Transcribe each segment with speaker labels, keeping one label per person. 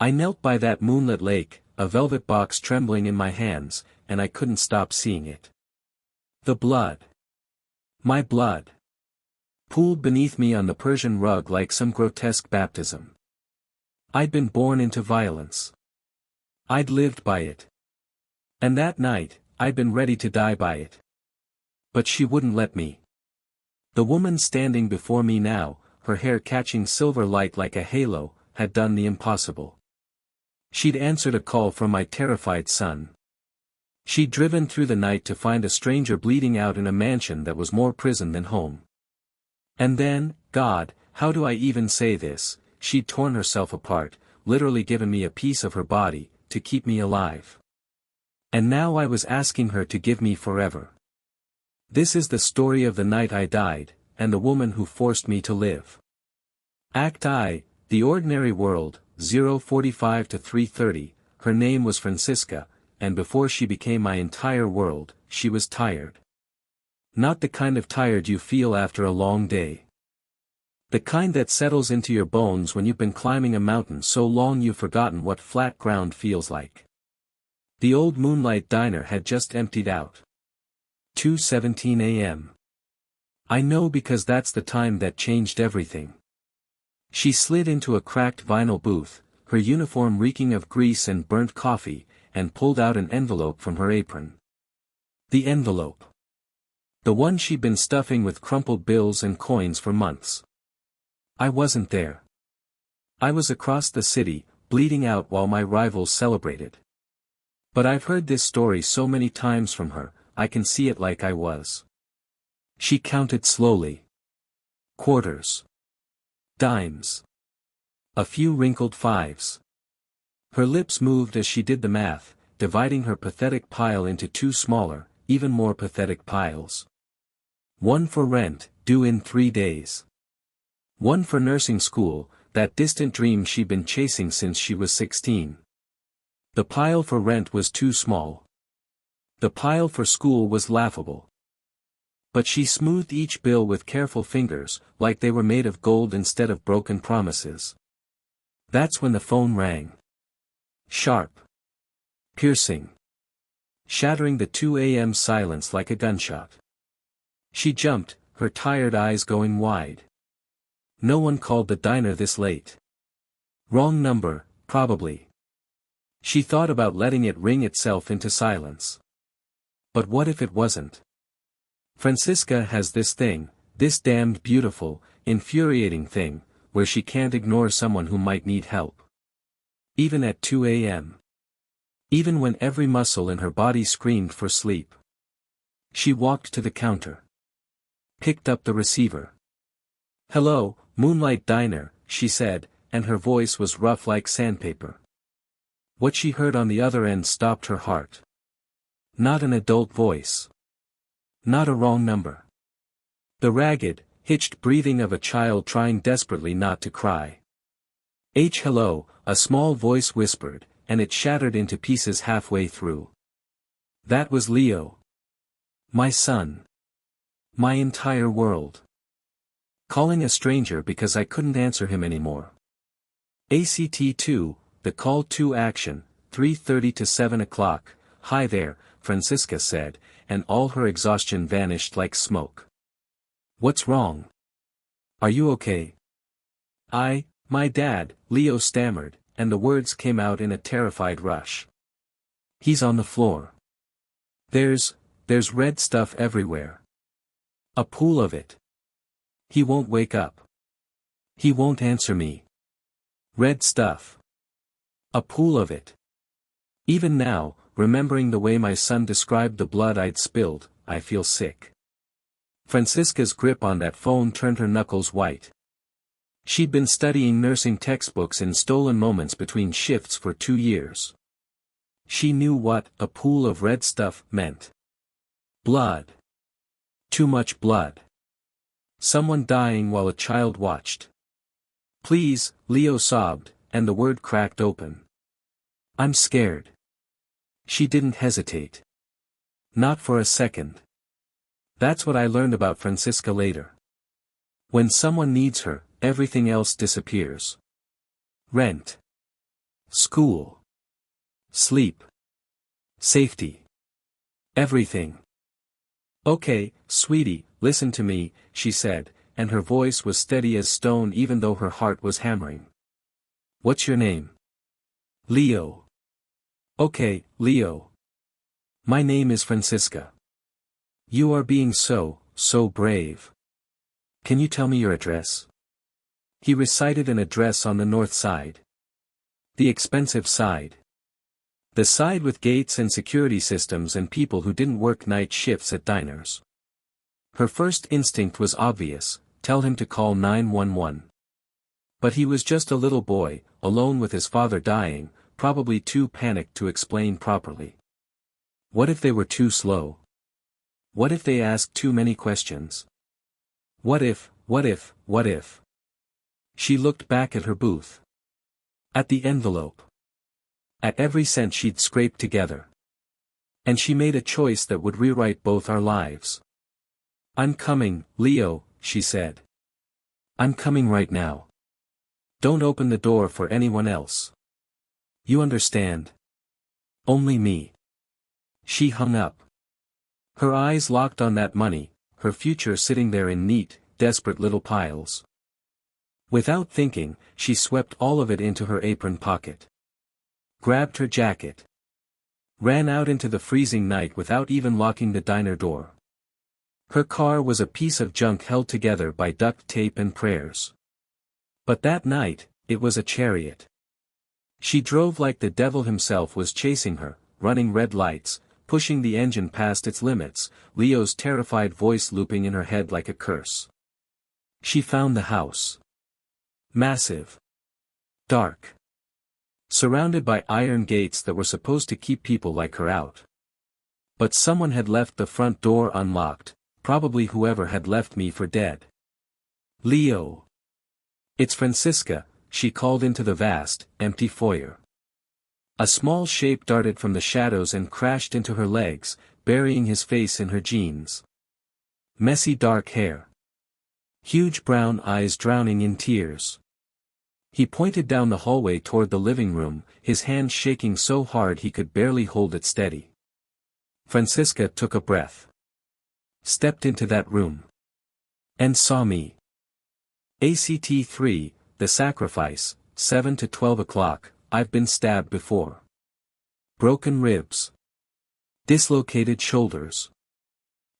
Speaker 1: I knelt by that moonlit lake, a velvet box trembling in my hands, and I couldn't stop seeing it. The blood. My blood. Pooled beneath me on the Persian rug like some grotesque baptism. I'd been born into violence. I'd lived by it. And that night, I'd been ready to die by it. But she wouldn't let me. The woman standing before me now, her hair catching silver light like a halo, had done the impossible. She'd answered a call from my terrified son. She'd driven through the night to find a stranger bleeding out in a mansion that was more prison than home. And then, God, how do I even say this, she'd torn herself apart, literally given me a piece of her body, to keep me alive. And now I was asking her to give me forever. This is the story of the night I died, and the woman who forced me to live. Act I, the ordinary world, 0:45 to 3:30, her name was Francisca, and before she became my entire world, she was tired. Not the kind of tired you feel after a long day. The kind that settles into your bones when you've been climbing a mountain so long you've forgotten what flat ground feels like. The old Moonlight Diner had just emptied out. 2:17 a.m. I know because that's the time that changed everything. She slid into a cracked vinyl booth, her uniform reeking of grease and burnt coffee, and pulled out an envelope from her apron. The envelope. The one she'd been stuffing with crumpled bills and coins for months. I wasn't there. I was across the city, bleeding out while my rivals celebrated. But I've heard this story so many times from her, I can see it like I was. She counted slowly. Quarters. Dimes. A few wrinkled fives. Her lips moved as she did the math, dividing her pathetic pile into two smaller, even more pathetic piles. One for rent, due in 3 days. One for nursing school, that distant dream she'd been chasing since she was 16. The pile for rent was too small. The pile for school was laughable. But she smoothed each bill with careful fingers, like they were made of gold instead of broken promises. That's when the phone rang. Sharp. Piercing. Shattering the 2 a.m. silence like a gunshot. She jumped, her tired eyes going wide. No one called the diner this late. Wrong number, probably. She thought about letting it ring itself into silence. But what if it wasn't? Francisca has this thing, this damned beautiful, infuriating thing, where she can't ignore someone who might need help. Even at 2 a.m. Even when every muscle in her body screamed for sleep. She walked to the counter. Picked up the receiver. "Hello, Moonlight Diner," she said, and her voice was rough like sandpaper. What she heard on the other end stopped her heart. Not an adult voice. Not a wrong number. The ragged, hitched breathing of a child trying desperately not to cry. Hello, a small voice whispered, and it shattered into pieces halfway through. That was Leo. My son. My entire world. Calling a stranger because I couldn't answer him anymore. ACT2, the call to action, 3:30 to 7 o'clock, "Hi there," Francisca said, and all her exhaustion vanished like smoke. "What's wrong? Are you okay?" My dad," Leo stammered, and the words came out in a terrified rush. "He's on the floor. There's red stuff everywhere. A pool of it. He won't wake up. He won't answer me. Red stuff. A pool of it." Even now, remembering the way my son described the blood I'd spilled, I feel sick. Francisca's grip on that phone turned her knuckles white. She'd been studying nursing textbooks in stolen moments between shifts for 2 years. She knew what "a pool of red stuff" meant. Blood. Too much blood. Someone dying while a child watched. "Please," Leo sobbed, and the word cracked open. "I'm scared." She didn't hesitate. Not for a second. That's what I learned about Francisca later. When someone needs her, everything else disappears. Rent. School. Sleep. Safety. Everything. Okay, sweetie, listen to me, she said, and her voice was steady as stone even though her heart was hammering. What's your name? Leo. Okay, Leo. My name is Francisca. You are being so brave. Can you tell me your address? He recited an address on the north side. The expensive side. The side with gates and security systems and people who didn't work night shifts at diners. Her first instinct was obvious, tell him to call 911. But he was just a little boy, alone with his father dying, probably too panicked to explain properly. What if they were too slow? What if they asked too many questions? What if? She looked back at her booth. At the envelope. At every cent she'd scraped together. And she made a choice that would rewrite both our lives. I'm coming, Leo, she said. I'm coming right now. Don't open the door for anyone else. You understand? Only me. She hung up. Her eyes locked on that money, her future sitting there in neat, desperate little piles. Without thinking, she swept all of it into her apron pocket. Grabbed her jacket. Ran out into the freezing night without even locking the diner door. Her car was a piece of junk held together by duct tape and prayers. But that night, it was a chariot. She drove like the devil himself was chasing her, running red lights, pushing the engine past its limits, Leo's terrified voice looping in her head like a curse. She found the house. Massive. Dark. Surrounded by iron gates that were supposed to keep people like her out. But someone had left the front door unlocked, probably whoever had left me for dead. Leo. It's Francisca, she called into the vast, empty foyer. A small shape darted from the shadows and crashed into her legs, burying his face in her jeans. Messy dark hair. Huge brown eyes drowning in tears. He pointed down the hallway toward the living room, his hand shaking so hard he could barely hold it steady. Francisca took a breath. Stepped into that room. And saw me. ACT3, the sacrifice, 7 to 12 o'clock, I've been stabbed before. Broken ribs. Dislocated shoulders.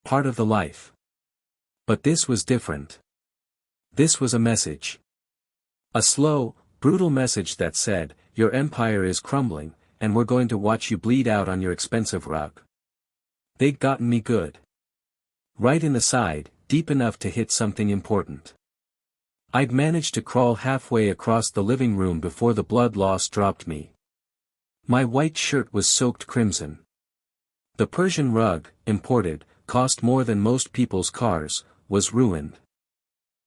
Speaker 1: Part of the life. But this was different. This was a message. A slow, brutal message that said, your empire is crumbling, and we're going to watch you bleed out on your expensive rug. They'd gotten me good. Right in the side, deep enough to hit something important. I'd managed to crawl halfway across the living room before the blood loss dropped me. My white shirt was soaked crimson. The Persian rug, imported, cost more than most people's cars, was ruined.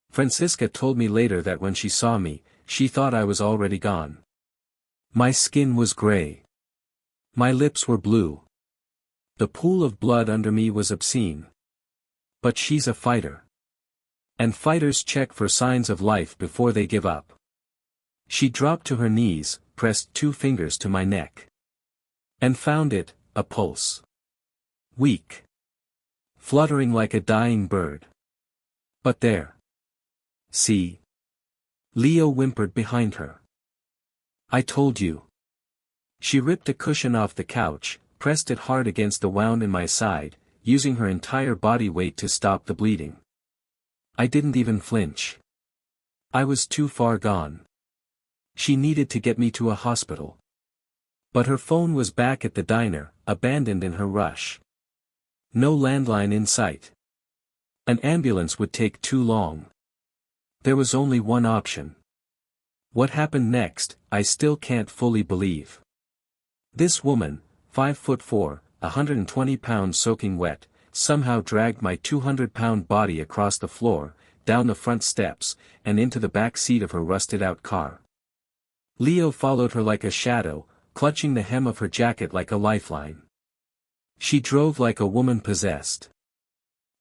Speaker 1: Francisca told me later that when she saw me, she thought I was already gone. My skin was gray. My lips were blue. The pool of blood under me was obscene. But she's a fighter. And fighters check for signs of life before they give up. She dropped to her knees, pressed 2 fingers to my neck. And found it, a pulse. Weak. Fluttering like a dying bird. But there. See? Leo whimpered behind her. I told you. She ripped a cushion off the couch, pressed it hard against the wound in my side, using her entire body weight to stop the bleeding. I didn't even flinch. I was too far gone. She needed to get me to a hospital. But her phone was back at the diner, abandoned in her rush. No landline in sight. An ambulance would take too long. There was only one option. What happened next, I still can't fully believe. This woman, 5'4", 120 pounds soaking wet, somehow dragged my 200-pound body across the floor, down the front steps, and into the back seat of her rusted-out car. Leo followed her like a shadow, clutching the hem of her jacket like a lifeline. She drove like a woman possessed.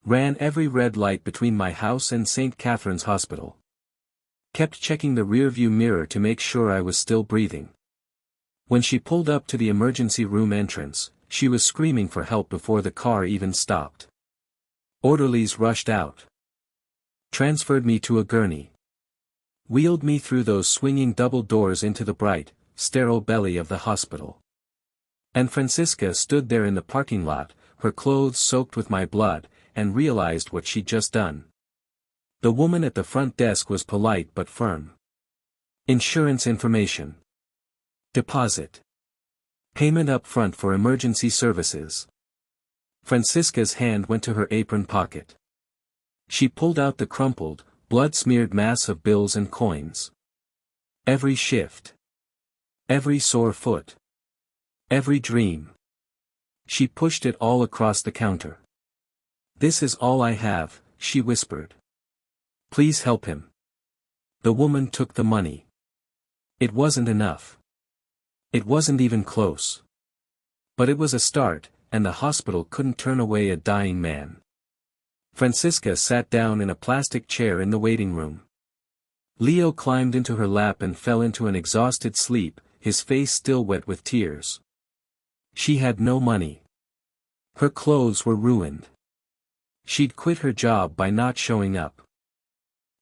Speaker 1: Ran every red light between my house and St. Catherine's Hospital. Kept checking the rearview mirror to make sure I was still breathing. When she pulled up to the emergency room entrance, she was screaming for help before the car even stopped. Orderlies rushed out. Transferred me to a gurney. Wheeled me through those swinging double doors into the bright, sterile belly of the hospital. And Francisca stood there in the parking lot, her clothes soaked with my blood, and realized what she'd just done. The woman at the front desk was polite but firm. Insurance information. Deposit. Payment up front for emergency services. Francisca's hand went to her apron pocket. She pulled out the crumpled, blood-smeared mass of bills and coins. Every shift. Every sore foot. Every dream. She pushed it all across the counter. "This is all I have," she whispered. "Please help him." The woman took the money. It wasn't enough. It wasn't even close. But it was a start, and the hospital couldn't turn away a dying man. Francisca sat down in a plastic chair in the waiting room. Leo climbed into her lap and fell into an exhausted sleep, his face still wet with tears. She had no money. Her clothes were ruined. She'd quit her job by not showing up.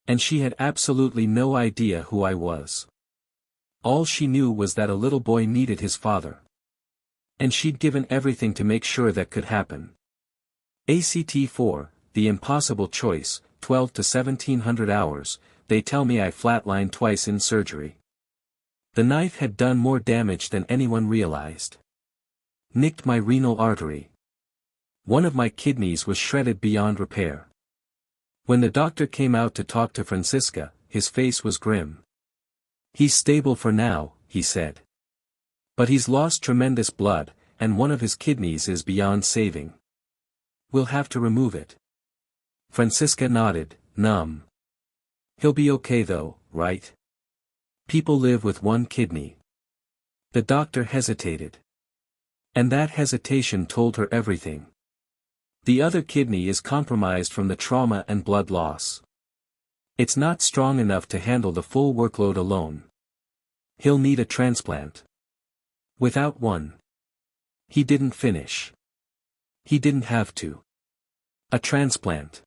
Speaker 1: And she had absolutely no idea who I was. All she knew was that a little boy needed his father. And she'd given everything to make sure that could happen. ACT4, the impossible choice, 12 to 1700 hours, they tell me I flatlined twice in surgery. The knife had done more damage than anyone realized. Nicked my renal artery. One of my kidneys was shredded beyond repair. When the doctor came out to talk to Francisca, his face was grim. "He's stable for now," he said. "But he's lost tremendous blood, and one of his kidneys is beyond saving. We'll have to remove it." Francisca nodded, numb. "He'll be okay though, right? People live with one kidney." The doctor hesitated. And that hesitation told her everything. "The other kidney is compromised from the trauma and blood loss. It's not strong enough to handle the full workload alone. He'll need a transplant." Without one. He didn't finish. He didn't have to. A transplant.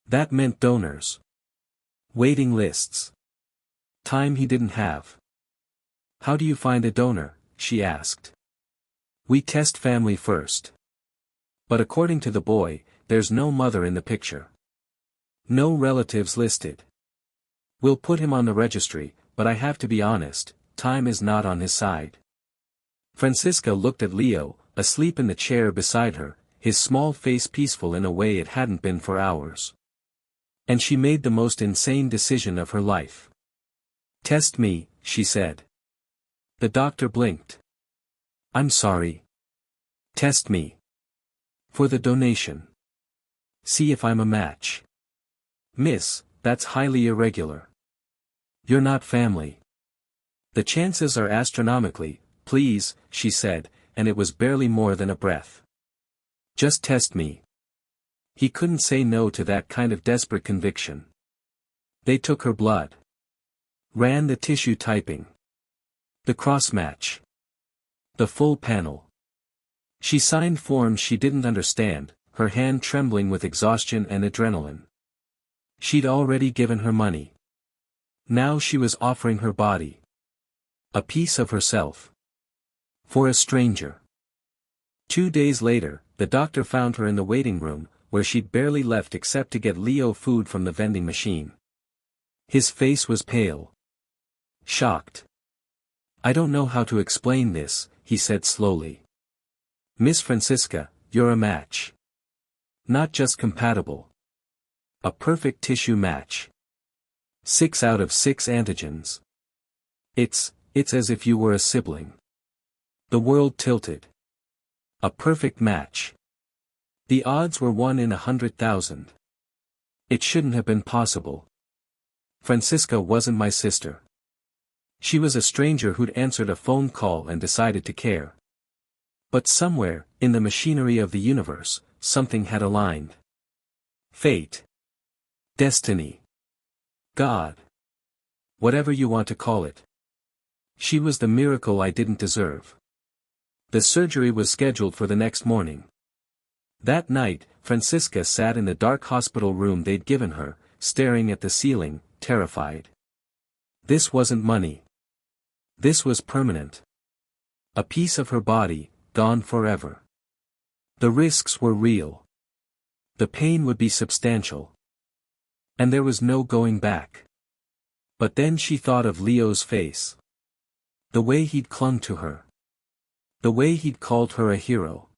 Speaker 1: That meant donors. Waiting lists. Time he didn't have. "How do you find a donor?" she asked. "We test family first. But according to the boy, there's no mother in the picture. No relatives listed. We'll put him on the registry, but I have to be honest, time is not on his side." Francisca looked at Leo, asleep in the chair beside her, his small face peaceful in a way it hadn't been for hours. And she made the most insane decision of her life. "Test me," she said. The doctor blinked. "I'm sorry. Test me. For the donation. See if I'm a match." "Miss, that's highly irregular. You're not family. The chances are astronomically, please," she said, and it was barely more than a breath. "Just test me." He couldn't say no to that kind of desperate conviction. They took her blood. Ran the tissue typing. The cross-match. The full panel. She signed forms she didn't understand, her hand trembling with exhaustion and adrenaline. She'd already given her money. Now she was offering her body. A piece of herself. For a stranger. 2 days later, the doctor found her in the waiting room, where she'd barely left except to get Leo food from the vending machine. His face was pale. Shocked. "I don't know how to explain this," he said slowly. "Miss Francisca, you're a match. Not just compatible. A perfect tissue match. 6 out of 6 antigens. It's as if you were a sibling." The world tilted. A perfect match. The odds were 1 in 100,000. It shouldn't have been possible. Francisca wasn't my sister. She was a stranger who'd answered a phone call and decided to care. But somewhere, in the machinery of the universe, something had aligned. Fate. Destiny. God. Whatever you want to call it. She was the miracle I didn't deserve. The surgery was scheduled for the next morning. That night, Francisca sat in the dark hospital room they'd given her, staring at the ceiling, terrified. This wasn't money. This was permanent. A piece of her body, gone forever. The risks were real. The pain would be substantial. And there was no going back. But then she thought of Leo's face. The way he'd clung to her. The way he'd called her a hero.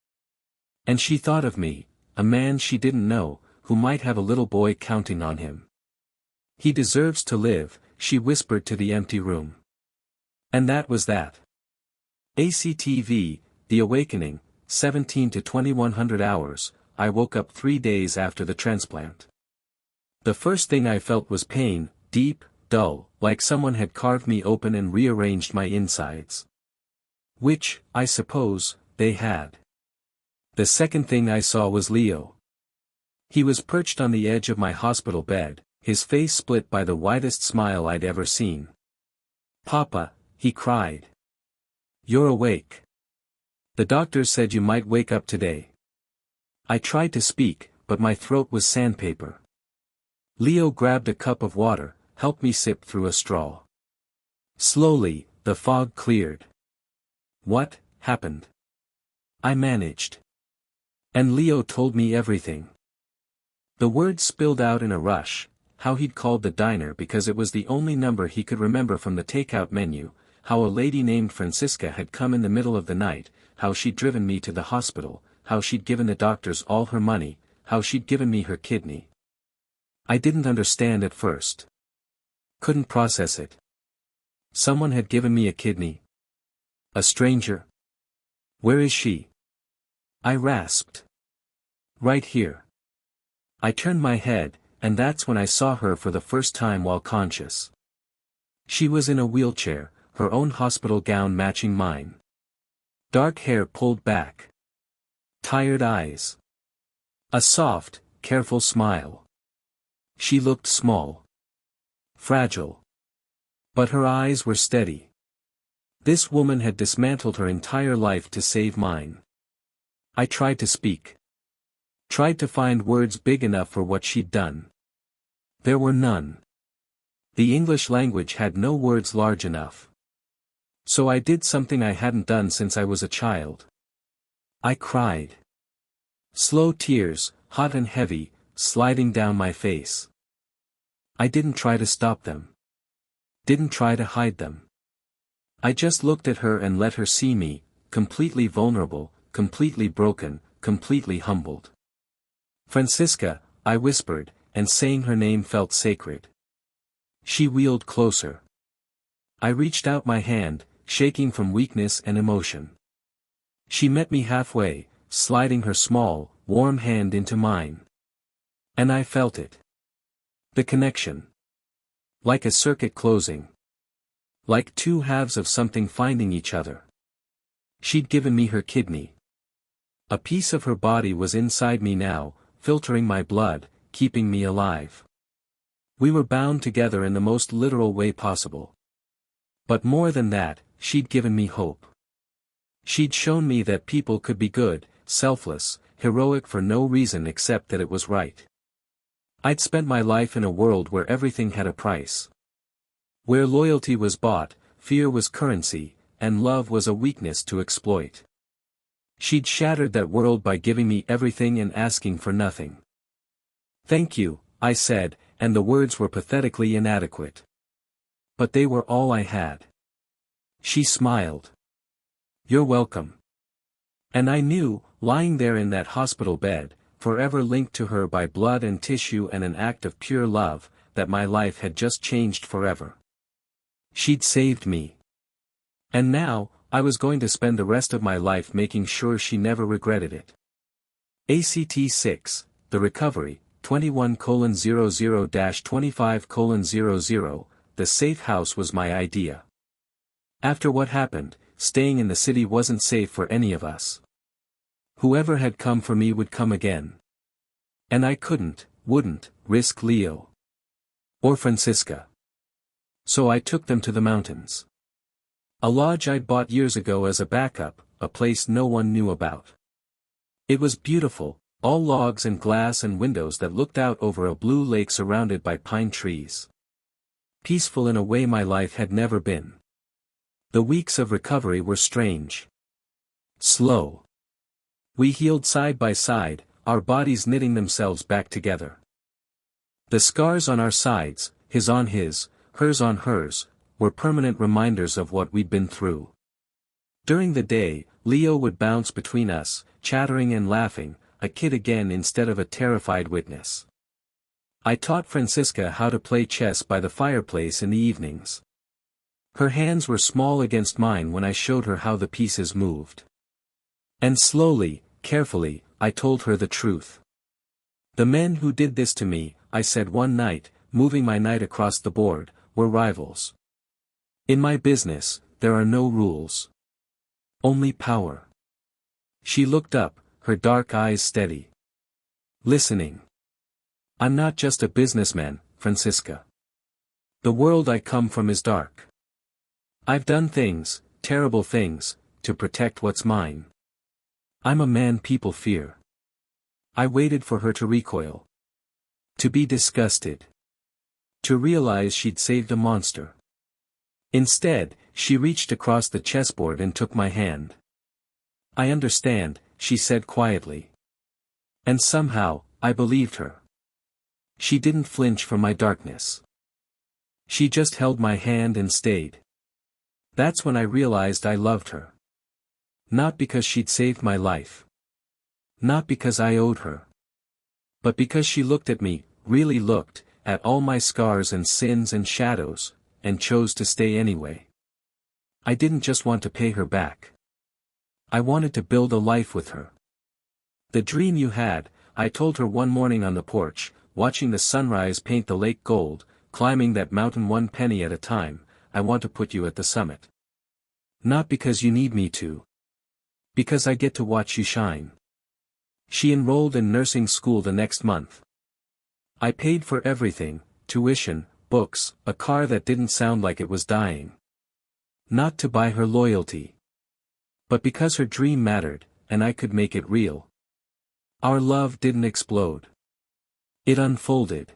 Speaker 1: And she thought of me, a man she didn't know, who might have a little boy counting on him. He deserves to live, she whispered to the empty room. And that was that. ACTV, The Awakening, 17 to 2100 hours, I woke up 3 days after the transplant. The first thing I felt was pain, deep, dull, like someone had carved me open and rearranged my insides. Which, I suppose, they had. The second thing I saw was Leo. He was perched on the edge of my hospital bed, his face split by the widest smile I'd ever seen. "Papa," he cried. "You're awake. The doctor said you might wake up today." I tried to speak, but my throat was sandpaper. Leo grabbed a cup of water, helped me sip through a straw. Slowly, the fog cleared. What happened? I managed. And Leo told me everything. The words spilled out in a rush, how he'd called the diner because it was the only number he could remember from the takeout menu, how a lady named Francisca had come in the middle of the night, how she'd driven me to the hospital, how she'd given the doctors all her money, how she'd given me her kidney. I didn't understand at first. Couldn't process it. Someone had given me a kidney. A stranger? Where is she? I rasped. Right here. I turned my head, and that's when I saw her for the first time while conscious. She was in a wheelchair, her own hospital gown matching mine. Dark hair pulled back. Tired eyes. A soft, careful smile. She looked small. Fragile. But her eyes were steady. This woman had dismantled her entire life to save mine. I tried to speak. Tried to find words big enough for what she'd done. There were none. The English language had no words large enough. So I did something I hadn't done since I was a child. I cried. Slow tears, hot and heavy, sliding down my face. I didn't try to stop them. Didn't try to hide them. I just looked at her and let her see me, completely vulnerable, completely broken, completely humbled. "Francisca," I whispered, and saying her name felt sacred. She wheeled closer. I reached out my hand, shaking from weakness and emotion. She met me halfway, sliding her small, warm hand into mine. And I felt it. The connection. Like a circuit closing. Like two halves of something finding each other. She'd given me her kidney. A piece of her body was inside me now, filtering my blood, keeping me alive. We were bound together in the most literal way possible. But more than that, she'd given me hope. She'd shown me that people could be good, selfless, heroic for no reason except that it was right. I'd spent my life in a world where everything had a price. Where loyalty was bought, fear was currency, and love was a weakness to exploit. She'd shattered that world by giving me everything and asking for nothing. "Thank you," I said, and the words were pathetically inadequate. But they were all I had. She smiled. "You're welcome." And I knew, lying there in that hospital bed, forever linked to her by blood and tissue and an act of pure love, that my life had just changed forever. She'd saved me. And now, I was going to spend the rest of my life making sure she never regretted it. ACT 6, The Recovery, 21:00-25:00, the safe house was my idea. After what happened, staying in the city wasn't safe for any of us. Whoever had come for me would come again. And I wouldn't, risk Leo. Or Francisca. So I took them to the mountains. A lodge I'd bought years ago as a backup, a place no one knew about. It was beautiful, all logs and glass and windows that looked out over a blue lake surrounded by pine trees. Peaceful in a way my life had never been. The weeks of recovery were strange. Slow. We healed side by side, our bodies knitting themselves back together. The scars on our sides, his on his, hers on hers, were permanent reminders of what we'd been through. During the day, Leo would bounce between us, chattering and laughing, a kid again instead of a terrified witness. I taught Francisca how to play chess by the fireplace in the evenings. Her hands were small against mine when I showed her how the pieces moved. And slowly, carefully, I told her the truth. The men who did this to me, I said one night, moving my knight across the board, were rivals. In my business, there are no rules. Only power. She looked up, her dark eyes steady. Listening. I'm not just a businessman, Francisca. The world I come from is dark. I've done things, terrible things, to protect what's mine. I'm a man people fear. I waited for her to recoil. To be disgusted. To realize she'd saved a monster. Instead, she reached across the chessboard and took my hand. I understand, she said quietly. And somehow, I believed her. She didn't flinch from my darkness. She just held my hand and stayed. That's when I realized I loved her. Not because she'd saved my life. Not because I owed her. But because she looked at me, really looked, at all my scars and sins and shadows, and chose to stay anyway. I didn't just want to pay her back. I wanted to build a life with her. The dream you had, I told her one morning on the porch, watching the sunrise paint the lake gold, climbing that mountain one penny at a time, I want to put you at the summit. Not because you need me to. Because I get to watch you shine. She enrolled in nursing school the next month. I paid for everything, tuition, books, a car that didn't sound like it was dying. Not to buy her loyalty. But because her dream mattered, and I could make it real. Our love didn't explode. It unfolded.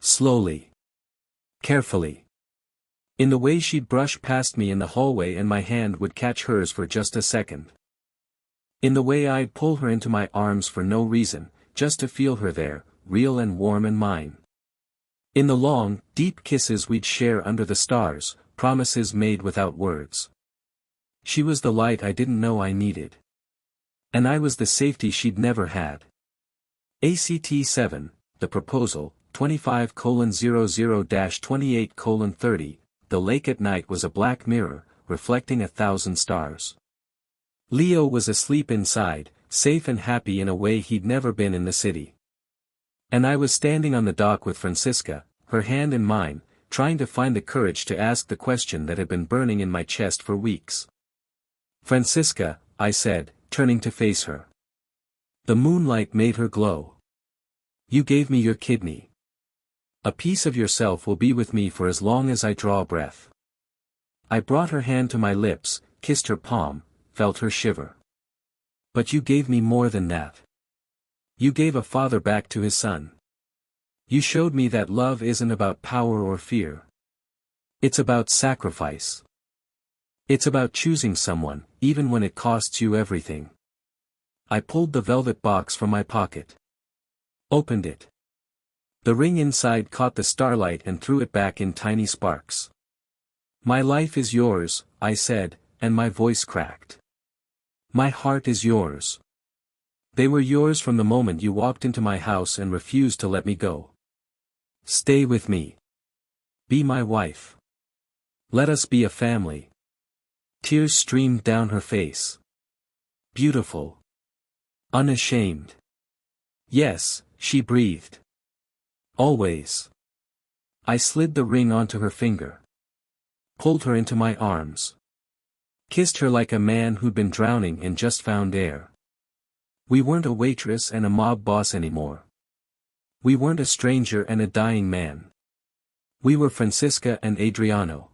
Speaker 1: Slowly. Carefully. In the way she'd brush past me in the hallway and my hand would catch hers for just a second. In the way I'd pull her into my arms for no reason, just to feel her there, real and warm and mine. In the long, deep kisses we'd share under the stars, promises made without words. She was the light I didn't know I needed. And I was the safety she'd never had. ACT 7, The Proposal, 25:00-28:30, the lake at night was a black mirror, reflecting 1,000 stars. Leo was asleep inside, safe and happy in a way he'd never been in the city. And I was standing on the dock with Francisca, her hand in mine, trying to find the courage to ask the question that had been burning in my chest for weeks. Francisca, I said, turning to face her. The moonlight made her glow. You gave me your kidney. A piece of yourself will be with me for as long as I draw breath. I brought her hand to my lips, kissed her palm, felt her shiver. But you gave me more than that. You gave a father back to his son. You showed me that love isn't about power or fear. It's about sacrifice. It's about choosing someone, even when it costs you everything. I pulled the velvet box from my pocket. Opened it. The ring inside caught the starlight and threw it back in tiny sparks. My life is yours, I said, and my voice cracked. My heart is yours. They were yours from the moment you walked into my house and refused to let me go. Stay with me. Be my wife. Let us be a family. Tears streamed down her face. Beautiful. Unashamed. Yes, she breathed. Always. I slid the ring onto her finger. Pulled her into my arms. Kissed her like a man who'd been drowning and just found air. We weren't a waitress and a mob boss anymore. We weren't a stranger and a dying man. We were Francisca and Adriano.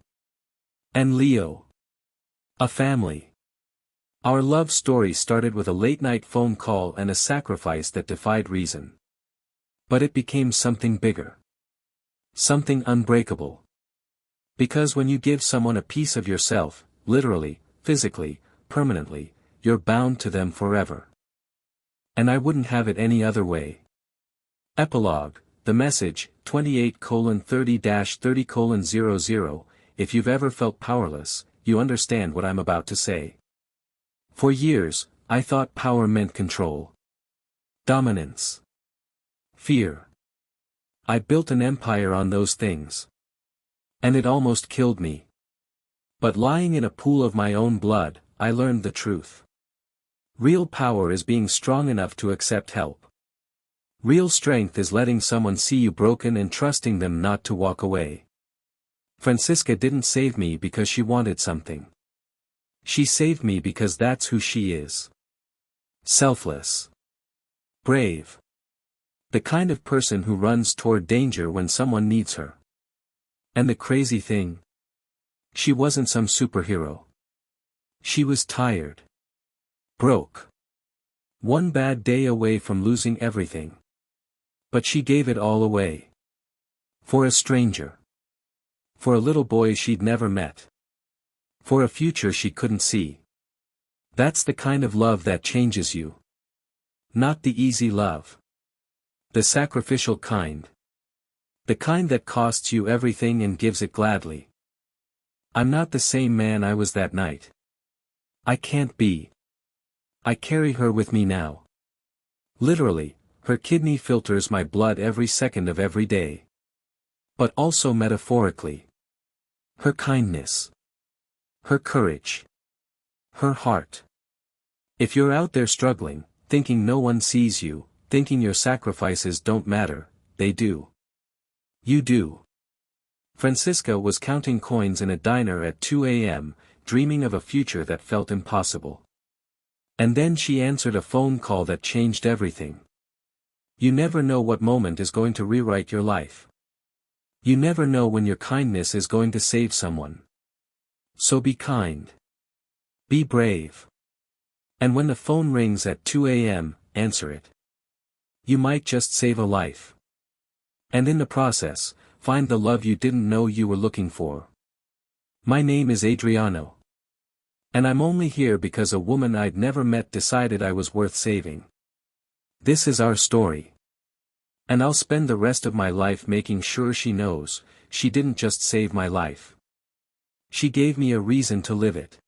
Speaker 1: And Leo. A family. Our love story started with a late-night phone call and a sacrifice that defied reason. But it became something bigger. Something unbreakable. Because when you give someone a piece of yourself, literally, physically, permanently, you're bound to them forever. And I wouldn't have it any other way. Epilogue, the message, 28:30-30:00. If you've ever felt powerless, you understand what I'm about to say. For years, I thought power meant control. Dominance. Fear. I built an empire on those things. And it almost killed me. But lying in a pool of my own blood, I learned the truth. Real power is being strong enough to accept help. Real strength is letting someone see you broken and trusting them not to walk away. Francisca didn't save me because she wanted something. She saved me because that's who she is. Selfless. Brave. The kind of person who runs toward danger when someone needs her. And the crazy thing? She wasn't some superhero. She was tired. Broke. One bad day away from losing everything. But she gave it all away. For a stranger. For a little boy she'd never met. For a future she couldn't see. That's the kind of love that changes you. Not the easy love. The sacrificial kind. The kind that costs you everything and gives it gladly. I'm not the same man I was that night. I can't be. I carry her with me now. Literally, her kidney filters my blood every second of every day. But also metaphorically. Her kindness. Her courage. Her heart. If you're out there struggling, thinking no one sees you, thinking your sacrifices don't matter, they do. You do. Francisca was counting coins in a diner at 2 a.m., dreaming of a future that felt impossible. And then she answered a phone call that changed everything. You never know what moment is going to rewrite your life. You never know when your kindness is going to save someone. So be kind. Be brave. And when the phone rings at 2 a.m., answer it. You might just save a life. And in the process, find the love you didn't know you were looking for. My name is Adriano. And I'm only here because a woman I'd never met decided I was worth saving. This is our story. And I'll spend the rest of my life making sure she knows, she didn't just save my life. She gave me a reason to live it.